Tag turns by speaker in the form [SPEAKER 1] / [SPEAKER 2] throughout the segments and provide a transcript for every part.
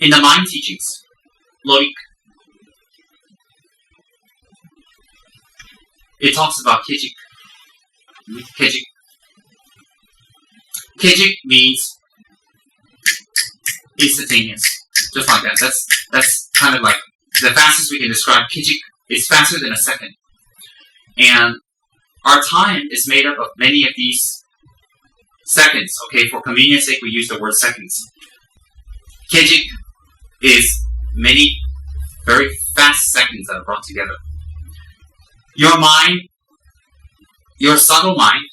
[SPEAKER 1] In the mind teachings, Loik, it talks about Kijik. Kijik. Kijik means instantaneous. Just like that. That's kind of like the fastest we can describe Kijik. It's faster than a second. And our time is made up of many of these seconds. Okay, for convenience sake, we use the word seconds. Kijik is many very fast seconds that are brought together. Your mind, your subtle mind,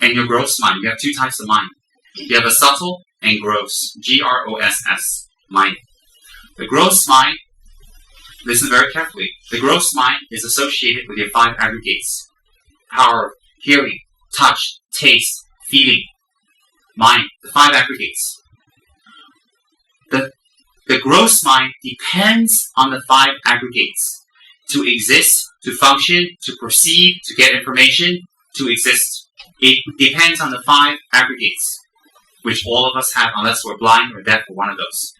[SPEAKER 1] and your gross mind. You have two types of mind. You have a subtle and gross. Gross, mind. The gross mind, listen very carefully. The gross mind is associated with your five aggregates. Power, hearing, touch, taste, feeling, mind. The five aggregates. The gross mind depends on the five aggregates to exist, to function, to perceive, to get information, to exist. It depends on the five aggregates, which all of us have unless we're blind or deaf or one of those.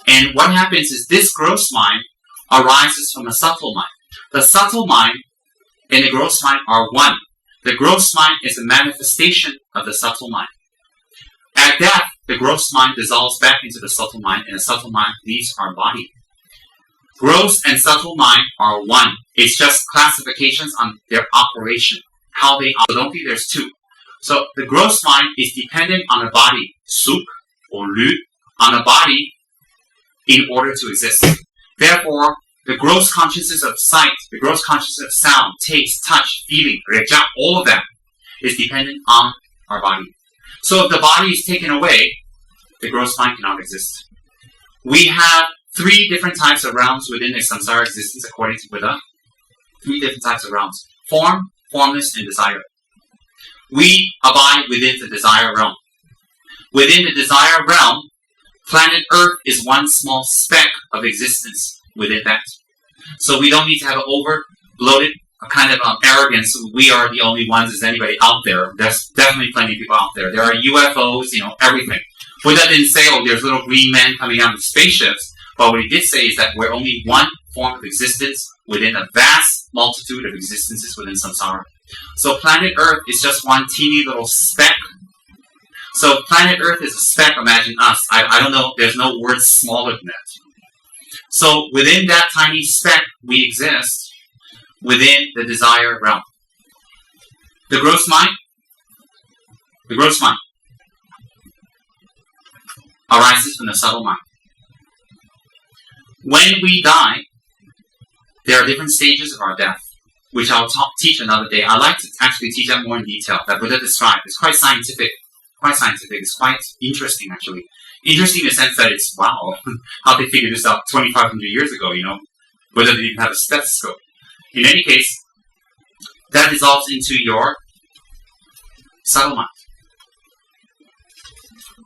[SPEAKER 1] And what happens is this gross mind arises from a subtle mind. The subtle mind and the gross mind are one. The gross mind is a manifestation of the subtle mind. At death, the gross mind dissolves back into the subtle mind, and the subtle mind leaves our body. Gross and subtle mind are one. It's just classifications on their operation, how they operate. Don't think there's two. So the gross mind is dependent on the body, suk or lu, on the body in order to exist. Therefore, the gross consciousness of sight, the gross consciousness of sound, taste, touch, feeling, reja, all of that is dependent on our body. So if the body is taken away, the gross mind cannot exist. We have three different types of realms within the samsara existence according to Buddha. Three different types of realms. Form, formless, and desire. We abide within the desire realm. Within the desire realm, planet Earth is one small speck of existence within that. So we don't need to have an over-bloated kind of arrogance. We are the only ones as anybody out there. There's definitely plenty of people out there. There are UFOs, everything. Buddha didn't say, there's little green men coming out of spaceships. But what he did say is that we're only one form of existence within a vast multitude of existences within samsara. So planet Earth is just one teeny little speck. So planet Earth is a speck, imagine us. I don't know, there's no word smaller than that. So within that tiny speck, we exist within the desire realm. The gross mind arises from the subtle mind. When we die, there are different stages of our death, which I'll teach another day. I'd like to actually teach that more in detail, that Buddha described. It's quite scientific. It's quite interesting, actually. Interesting in the sense that it's, wow, how they figured this out 2,500 years ago, Buddha didn't even have a stethoscope. In any case, that dissolves into your subtle mind.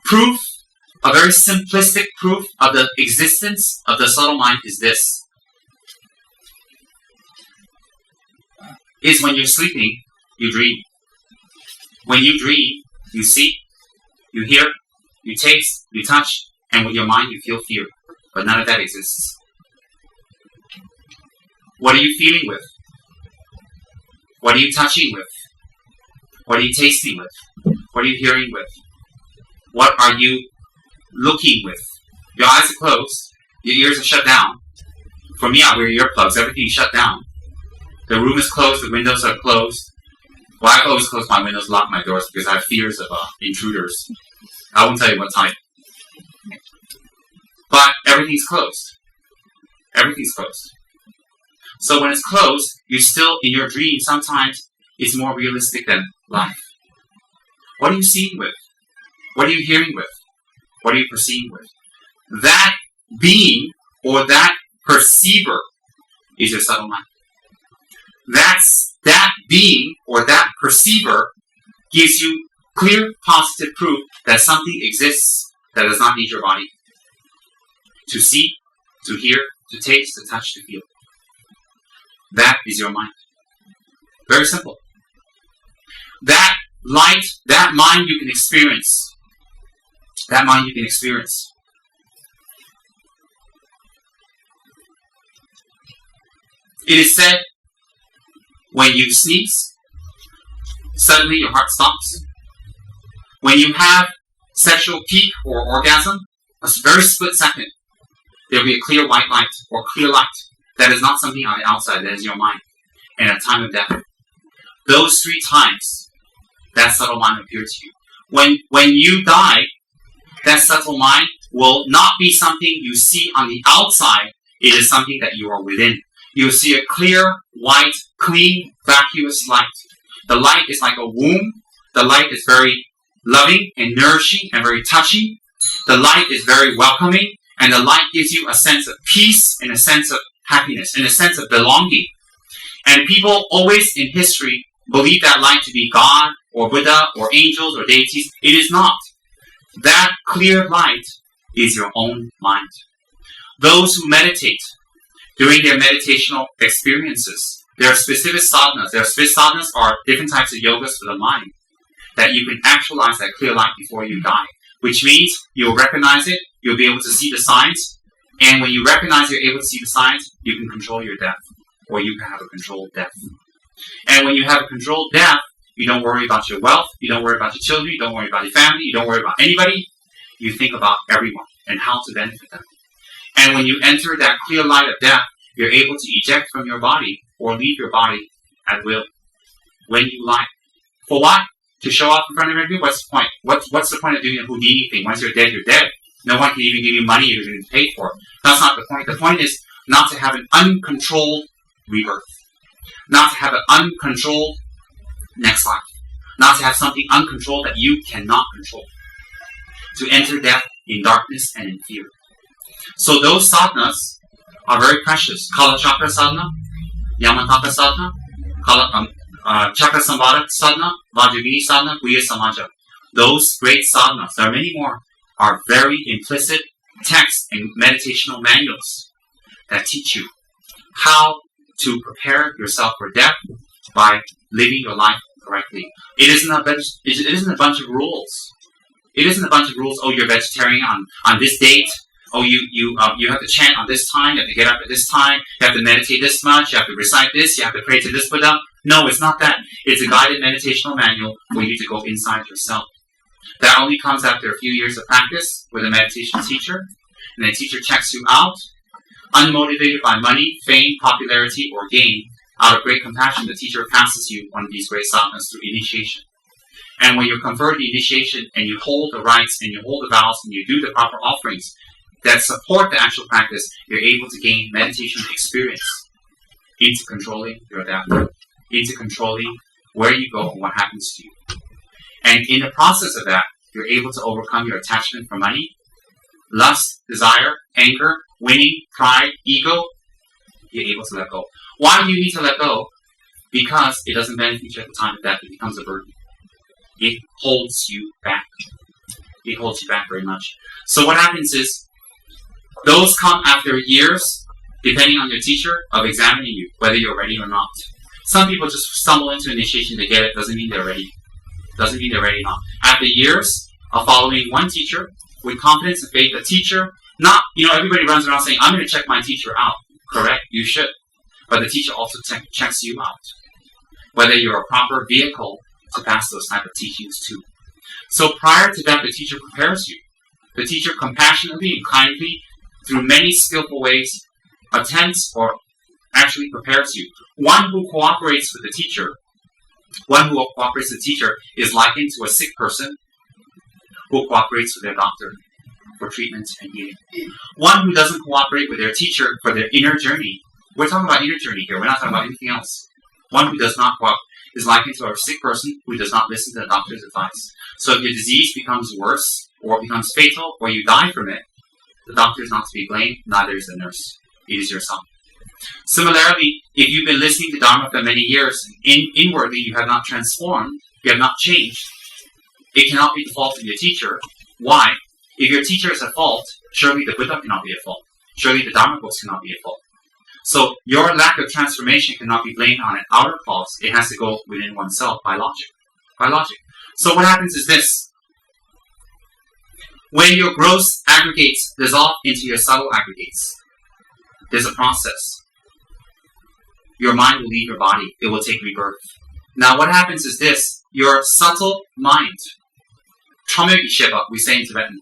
[SPEAKER 1] Proof, a very simplistic proof of the existence of the subtle mind is this. Is when you're sleeping, you dream. When you dream, you see, you hear, you taste, you touch, and with your mind you feel fear. But none of that exists. What are you feeling with? What are you touching with? What are you tasting with? What are you hearing with? What are you looking with? Your eyes are closed. Your ears are shut down. For me, I wear earplugs. Everything's shut down. The room is closed. The windows are closed. Well, I always close my windows, lock my doors, because I have fears of intruders. I won't tell you what type. But everything's closed. Everything's closed. So when it's closed, you're still in your dream. Sometimes it's more realistic than life. What are you seeing with? What are you hearing with? What are you perceiving with? That being or that perceiver is your subtle mind. That being or that perceiver gives you clear, positive proof that something exists that does not need your body to see, to hear, to taste, to touch, to feel. That is your mind. Very simple. That light, that mind you can experience. That mind you can experience. It is said, when you sneeze, suddenly your heart stops. When you have sexual peak or orgasm, a very split second, there will be a clear white light or clear light. That is not something on the outside, that is your mind. And at time of death, those 3 times, that subtle mind will appear to you. When you die, that subtle mind will not be something you see on the outside. It is something that you are within. You will see a clear, white, clean, vacuous light. The light is like a womb. The light is very loving and nourishing and very touching. The light is very welcoming. And the light gives you a sense of peace and a sense of happiness and a sense of belonging. And people always in history believe that light to be God or Buddha or angels or deities. It is not. That clear light is your own mind. Those who meditate during their meditational experiences, there are specific sadhanas. Sadhanas are different types of yogas for the mind that you can actualize that clear light before you die, which means you'll recognize it, you'll be able to see the signs, and when you recognize you're able to see the signs, you can control your death, or you can have a controlled death. And when you have a controlled death, you don't worry about your wealth, you don't worry about your children, you don't worry about your family, you don't worry about anybody. You think about everyone and how to benefit them. And when you enter that clear light of death, you're able to eject from your body or leave your body at will when you like. For what? To show off in front of everybody? What's the point? What's the point of doing a Houdini thing? Once you're dead, you're dead. No one can even give you money you're going to pay for. That's not the point. The point is not to have an uncontrolled rebirth. Not to have an uncontrolled next life. Not to have something uncontrolled that you cannot control. To enter death in darkness and in fear. So those sadhanas are very precious. Kala Chakra sadhana, Yamataka sadhana, Chakra Samvada sadhana, Vajragini sadhana, Guhya Samaja. Those great sadhanas, there are many more, are very implicit texts and meditational manuals that teach you how to prepare yourself for death by living your life correctly. It isn't a bunch of rules. It isn't a bunch of rules. Oh, you're vegetarian on this date. Oh, you have to chant on this time. You have to get up at this time. You have to meditate this much. You have to recite this. You have to pray to this Buddha. No, it's not that. It's a guided meditational manual for you to go inside yourself. That only comes after a few years of practice with a meditation teacher. And the teacher checks you out, unmotivated by money, fame, popularity, or gain. Out of great compassion, the teacher passes you one of these great sadhanas through initiation. And when you convert the initiation and you hold the rites and you hold the vows and you do the proper offerings that support the actual practice, you're able to gain meditation experience into controlling your death, into controlling where you go and what happens to you. And in the process of that, you're able to overcome your attachment for money, lust, desire, anger, winning, pride, ego. You're able to let go. Why do you need to let go? Because it doesn't benefit you at the time of death. It becomes a burden. It holds you back. It holds you back very much. So what happens is, those come after years, depending on your teacher, of examining you, whether you're ready or not. Some people just stumble into initiation, they get it, doesn't mean they're ready. Doesn't mean they're ready or not. After years of following one teacher, with confidence and faith, a teacher, not, everybody runs around saying, I'm going to check my teacher out. Correct, you should. But the teacher also checks you out. Whether you're a proper vehicle to pass those type of teachings too. So prior to that, the teacher prepares you. The teacher compassionately and kindly, through many skillful ways, attempts or actually prepares you. One who cooperates with the teacher is likened to a sick person who cooperates with their doctor for treatment and healing. One who doesn't cooperate with their teacher for their inner journey, we're talking about inner journey here, we're not talking about anything else. One who does not cooperate is likened to a sick person who does not listen to the doctor's advice. So if your disease becomes worse, or becomes fatal, or you die from it, the doctor is not to be blamed, neither is the nurse. It is yourself. Similarly, if you've been listening to Dharma for many years, inwardly you have not transformed, you have not changed, it cannot be the fault of your teacher. Why? If your teacher is at fault, surely the Buddha cannot be at fault. Surely the Dharma books cannot be at fault. So your lack of transformation cannot be blamed on an outer cause. It has to go within oneself by logic. By logic. So what happens is this. When your gross aggregates dissolve into your subtle aggregates, there's a process. your mind will leave your body. It will take rebirth. Now what happens is this. Your subtle mind, we say in Tibetan,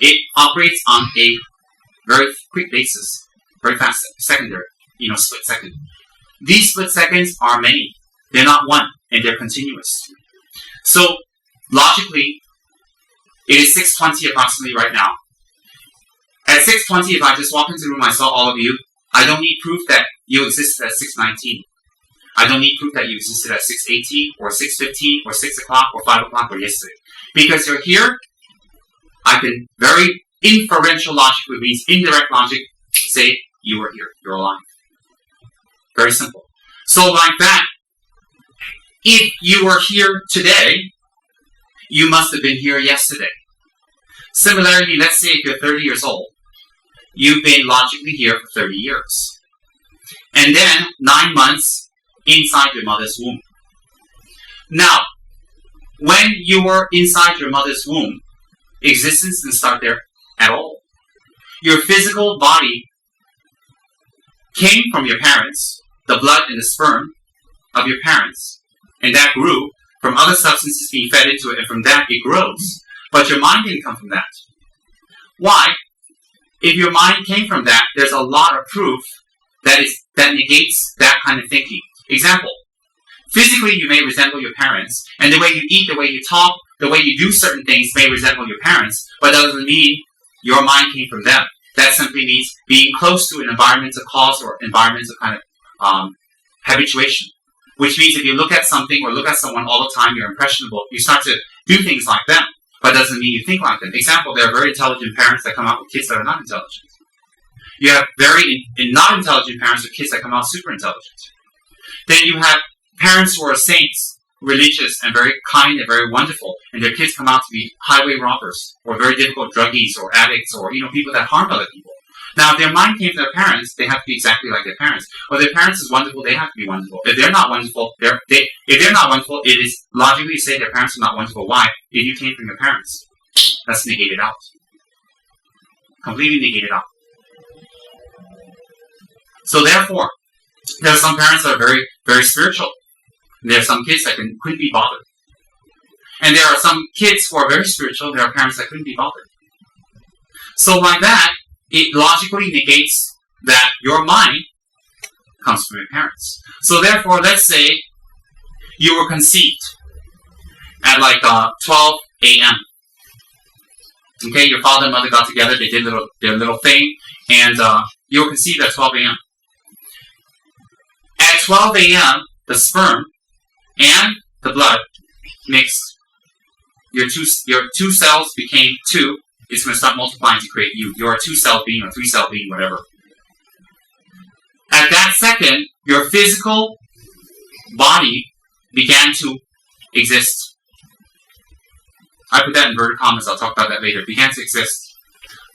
[SPEAKER 1] it operates on a very quick basis, very fast, secondary, split second. These split seconds are many. They're not one, and they're continuous. So, logically, it is 6:20 approximately right now. At 6:20, if I just walk into the room, I saw all of you, I don't need proof that you existed at 6:19. I don't need proof that you existed at 6:18, or 6:15, or 6 o'clock, or 5 o'clock, or yesterday. Because you're here, I can very inferential logic, which means indirect logic, say you were here, you're alive. Very simple. So like that, if you were here today, you must have been here yesterday. Similarly, let's say if you're 30 years old, you've been logically here for 30 years. And then 9 months inside your mother's womb. Now, when you were inside your mother's womb, existence didn't start there at all. Your physical body came from your parents, the blood and the sperm of your parents, and that grew from other substances being fed into it, and from that it grows. But your mind didn't come from that. Why? If your mind came from that, there's a lot of proof that negates that kind of thinking. Example, physically you may resemble your parents, and the way you eat, the way you talk, the way you do certain things may resemble your parents, but that doesn't mean your mind came from them. That simply means being close to an environmental cause or environmental kind of habituation. Which means if you look at something or look at someone all the time, you're impressionable, you start to do things like them, but that doesn't mean you think like them. Example, there are very intelligent parents that come out with kids that are not intelligent. You have very not intelligent parents with kids that come out super intelligent. Then you have parents who are saints, religious, and very kind and very wonderful, and their kids come out to be highway robbers, or very difficult druggies, or addicts, or people that harm other people. Now, if their mind came from their parents, they have to be exactly like their parents. Or if their parents is wonderful, they have to be wonderful. If they're not wonderful, it is logically to say their parents are not wonderful. Why? If you came from your parents, that's negated out. Completely negated out. So therefore, there are some parents that are very, very spiritual. And there are some kids that couldn't be bothered. And there are some kids who are very spiritual, there are parents that couldn't be bothered. So like that, it logically negates that your mind comes from your parents. So therefore, let's say you were conceived at like 12 a.m. Okay, your father and mother got together, they did their little thing, and you were conceived at 12 a.m. At 12 a.m., the sperm and the blood mixed. Your two cells became two. It's going to start multiplying to create you. You're a 2-cell being or 3-cell being, whatever. At that second, your physical body began to exist. I put that in inverted commas. I'll talk about that later. It began to exist.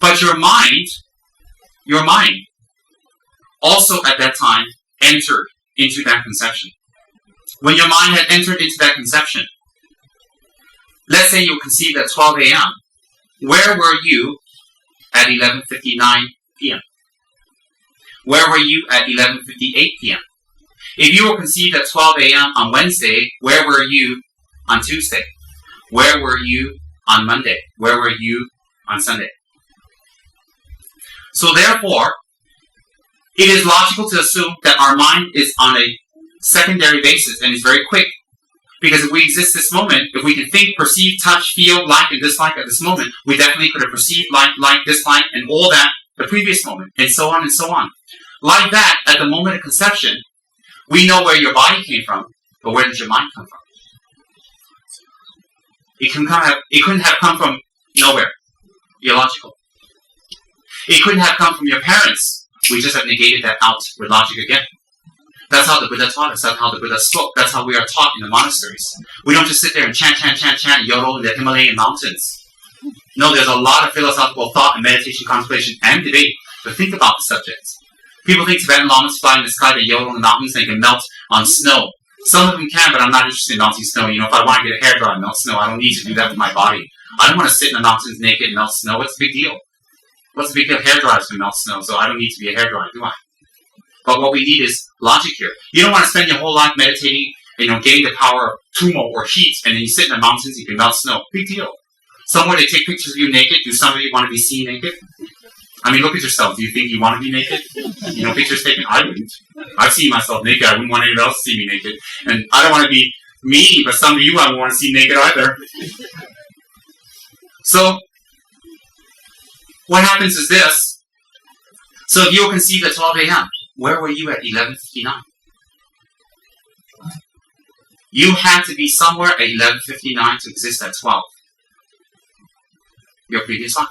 [SPEAKER 1] But your mind also at that time entered into that conception. When your mind had entered into that conception, let's say you were conceived at 12 a.m., where were you at 11:59 p.m.? Where were you at 11:58 p.m.? If you were conceived at 12 a.m. on Wednesday, where were you on Tuesday? Where were you on Monday? Where were you on Sunday? So therefore, it is logical to assume that our mind is on a secondary basis and is very quick. Because if we exist this moment, if we can think, perceive, touch, feel, like, and dislike at this moment, we definitely could have perceived, like, dislike, and all that the previous moment, and so on and so on. Like that, at the moment of conception, we know where your body came from, but where did your mind come from? It couldn't have come from nowhere. Illogical. It couldn't have come from your parents. We just have negated that out with logic again. That's how the Buddha taught us. That's how the Buddha spoke. That's how we are taught in the monasteries. We don't just sit there and chant, yodel in the Himalayan mountains. No, there's a lot of philosophical thought and meditation, contemplation, and debate to think about the subjects. People think Tibetan lamas fly in the sky, they yodel in the mountains, and they can melt on snow. Some of them can, but I'm not interested in melting snow. If I want to get a hairdryer and melt snow, I don't need to do that with my body. I don't want to sit in the mountains naked and melt snow. What's the big deal? What's the big deal? Hair dryers can melt snow, so I don't need to be a hairdryer, do I? But what we need is logic here. You don't want to spend your whole life meditating, getting the power of tumo or heat, and then you sit in the mountains, you can melt snow. Big deal. Somewhere they take pictures of you naked. Do some of you want to be seen naked? I mean, look at yourself. Do you think you want to be naked? Pictures taken? I wouldn't. I've seen myself naked. I wouldn't want anyone else to see me naked. And I don't want to be me, but some of you I don't want to see naked either. So, what happens is this. So if you were conceived at 12 a.m., where were you at 11:59? You had to be somewhere at 11:59 to exist at 12. Your previous life.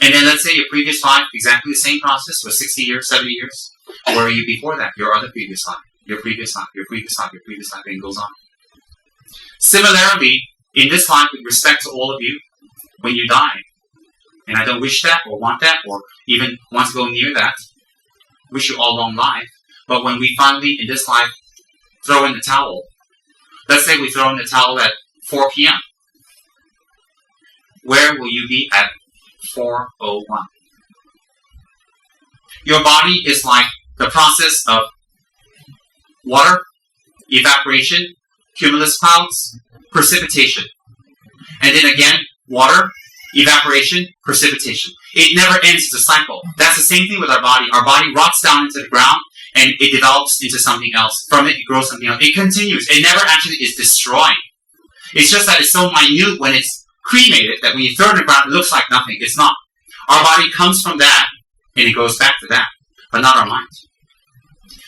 [SPEAKER 1] And then let's say your previous life, exactly the same process, was 60 years, 70 years. Where were you before that? Your other previous life. Your previous life, your previous life, your previous life, and it goes on. Similarly, in this life, with respect to all of you, when you die, and I don't wish that, or want that, or even want to go near that, wish you all long life, but when we finally, in this life, throw in the towel, let's say we throw in the towel at 4 p.m., where will you be at 4:01? Your body is like the process of water, evaporation, cumulus clouds, precipitation. And then again, water, evaporation, precipitation. It never ends. It's a cycle. That's the same thing with our body. Our body rots down into the ground and it develops into something else. From it, it grows something else. It continues. It never actually is destroyed. It's just that it's so minute when it's cremated that when you throw it in the ground, it looks like nothing. It's not. Our body comes from that and it goes back to that, but not our mind.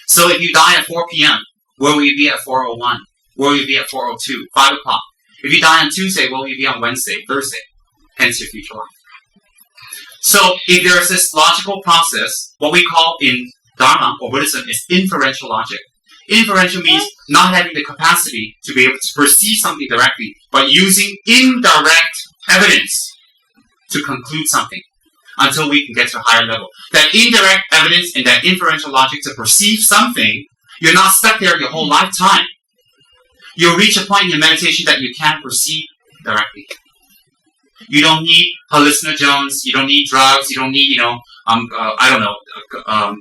[SPEAKER 1] So if you die at 4 p.m., where will you be at 4:01? Where will you be at 4:02? 5 o'clock? If you die on Tuesday, where will you be on Wednesday, Thursday? Hence your future life. So if there is this logical process, what we call in Dharma or Buddhism is inferential logic. Inferential means not having the capacity to be able to perceive something directly, but using indirect evidence to conclude something until we can get to a higher level. That indirect evidence and that inferential logic to perceive something, you're not stuck there your whole lifetime. You'll reach a point in your meditation that you can perceive directly. You don't need hallucinogens, you don't need drugs, you don't need,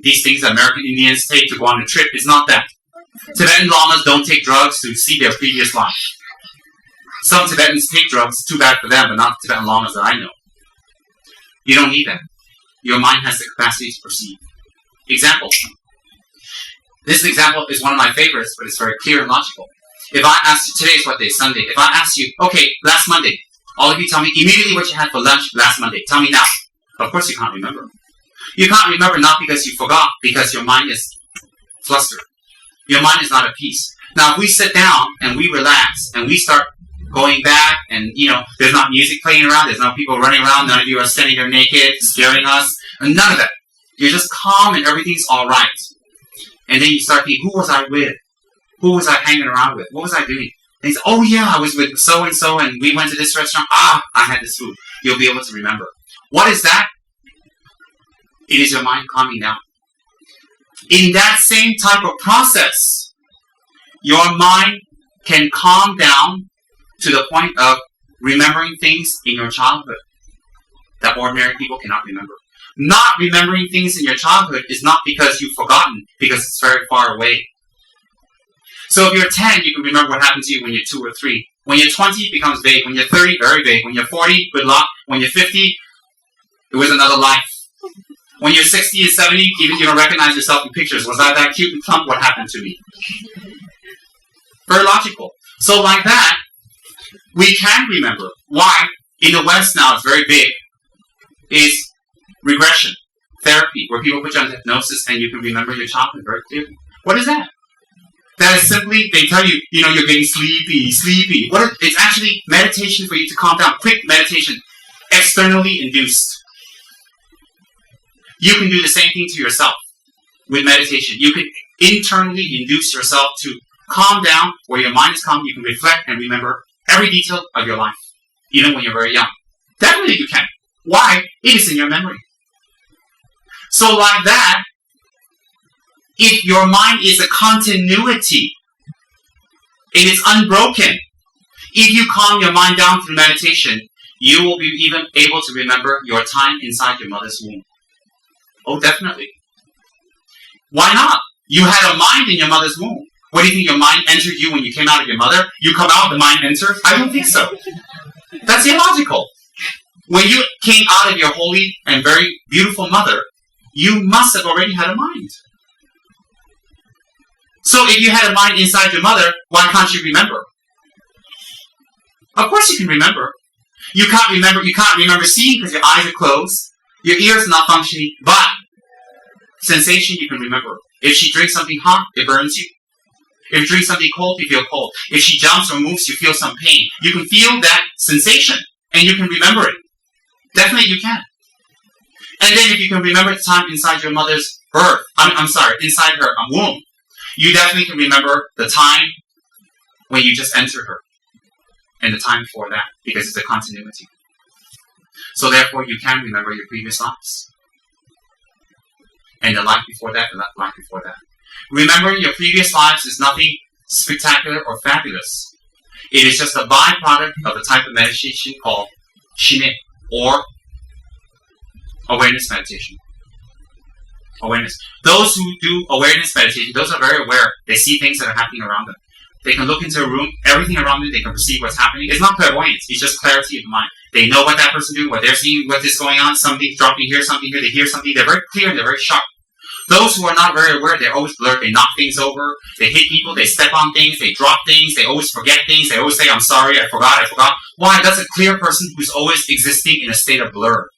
[SPEAKER 1] these things that American Indians take to go on a trip. It's not that. Tibetan lamas don't take drugs to see their previous life. Some Tibetans take drugs, too bad for them, but not Tibetan lamas that I know. You don't need that. Your mind has the capacity to perceive. Example. This example is one of my favorites, but it's very clear and logical. If I ask you, today's what day? Sunday. If I ask you, okay, last Monday, all of you tell me immediately what you had for lunch last Monday. Tell me now. Of course you can't remember. You can't remember not because you forgot, because your mind is flustered. Your mind is not at peace. Now, if we sit down and we relax and we start going back and, there's not music playing around, there's no people running around, none of you are standing there naked, scaring us, and none of that. You're just calm and everything's all right. And then you start thinking, who was I with? Who was I hanging around with? What was I doing? And you say, oh yeah, I was with so-and-so and we went to this restaurant. I had this food. You'll be able to remember. What is that? It is your mind calming down. In that same type of process, your mind can calm down to the point of remembering things in your childhood that ordinary people cannot remember. Not remembering things in your childhood is not because you've forgotten, because it's very far away. So if you're 10, you can remember what happened to you when you're 2 or 3. When you're 20, it becomes vague. When you're 30, very vague. When you're 40, good luck. When you're 50, it was another life. When you're 60 and 70, even you don't recognize yourself in pictures. Was I that cute and plump? What happened to me? Very logical. So like that, we can remember. Why? In the West now, it's very big, is regression therapy, where people put you on hypnosis and you can remember your childhood very clearly. What is that? That is simply, they tell you, you're getting sleepy. It's actually meditation for you to calm down. Quick meditation, externally induced. You can do the same thing to yourself with meditation. You can internally induce yourself to calm down. Where your mind is calm, you can reflect and remember every detail of your life, even when you're very young. Definitely you can. Why? It is in your memory. So like that, if your mind is a continuity, it is unbroken. If you calm your mind down through meditation, you will be even able to remember your time inside your mother's womb. Oh, definitely. Why not? You had a mind in your mother's womb. What do you think, your mind entered you when you came out of your mother? You come out, the mind enters? I don't think so. That's illogical. When you came out of your holy and very beautiful mother, you must have already had a mind. So if you had a mind inside your mother, why can't you remember? Of course you can remember. You can't remember seeing because your eyes are closed, your ears are not functioning, but sensation you can remember. If she drinks something hot, it burns you. If you drink something cold, you feel cold. If she jumps or moves, you feel some pain. You can feel that sensation, and you can remember it. Definitely you can. And then if you can remember the time inside your mother's birth, inside her womb, you definitely can remember the time when you just entered her, and the time before that, because it's a continuity. So therefore, you can remember your previous lives. And the life before that, and the life before that. Remembering your previous lives is nothing spectacular or fabulous. It is just a byproduct of the type of meditation called shine, or awareness meditation. Awareness. Those who do awareness meditation, those are very aware. They see things that are happening around them. They can look into a room, everything around them, they can perceive what's happening. It's not clairvoyance, it's just clarity of mind. They know what that person doing, what they're seeing, what is going on, something dropping here, something here, they hear something. They're very clear and they're very sharp. Those who are not very aware, they're always blurred. They knock things over, they hit people, they step on things, they drop things, they always forget things, they always say, I'm sorry, I forgot. Why? That's a clear person who's always existing in a state of blur.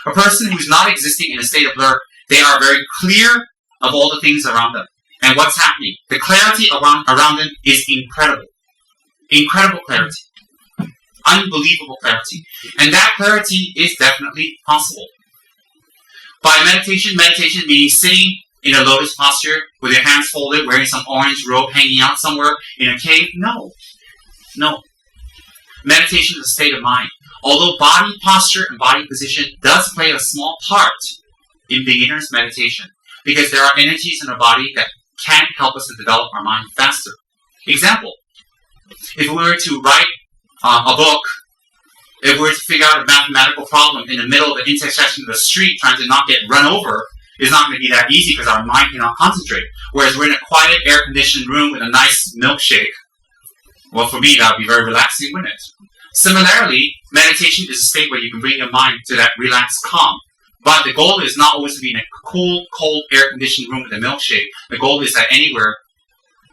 [SPEAKER 1] A person who's not existing in a state of blur, they are very clear of all the things around them and what's happening. The clarity around them is incredible. Incredible clarity. Unbelievable clarity. And that clarity is definitely possible. By meditation meaning sitting in a lotus posture with your hands folded, wearing some orange robe hanging out somewhere in a cave? No. Meditation is a state of mind. Although body posture and body position does play a small part in beginner's meditation, because there are energies in our body that can help us to develop our mind faster. Example, if we were to write a book, if we were to figure out a mathematical problem in the middle of the intersection of the street trying to not get run over, it's not going to be that easy because our mind cannot concentrate. Whereas we're in a quiet, air-conditioned room with a nice milkshake, well, for me, that would be very relaxing, wouldn't it? Similarly, meditation is a state where you can bring your mind to that relaxed calm. But the goal is not always to be in a cool, cold, air-conditioned room with a milkshake. The goal is that anywhere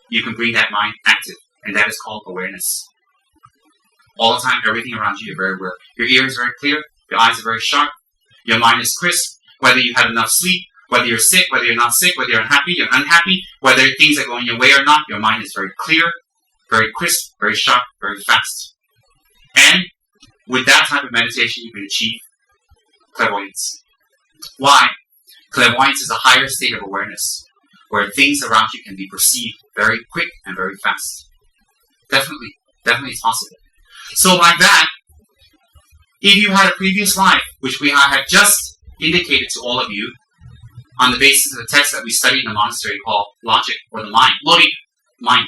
[SPEAKER 1] you can bring that mind active, and that is called awareness. All the time, everything around you, you're very aware. Your ears are very clear, your eyes are very sharp, your mind is crisp, whether you had enough sleep, whether you're sick, whether you're not sick, whether you're unhappy, whether things are going your way or not, your mind is very clear, very crisp, very sharp, very fast. And with that type of meditation, you can achieve clairvoyance. Why? Clairvoyance is a higher state of awareness, where things around you can be perceived very quick and very fast. Definitely it's possible. So like that, if you had a previous life, which I have just indicated to all of you, on the basis of the text that we studied in the monastery called Logic, or the Mind. Logic, mind.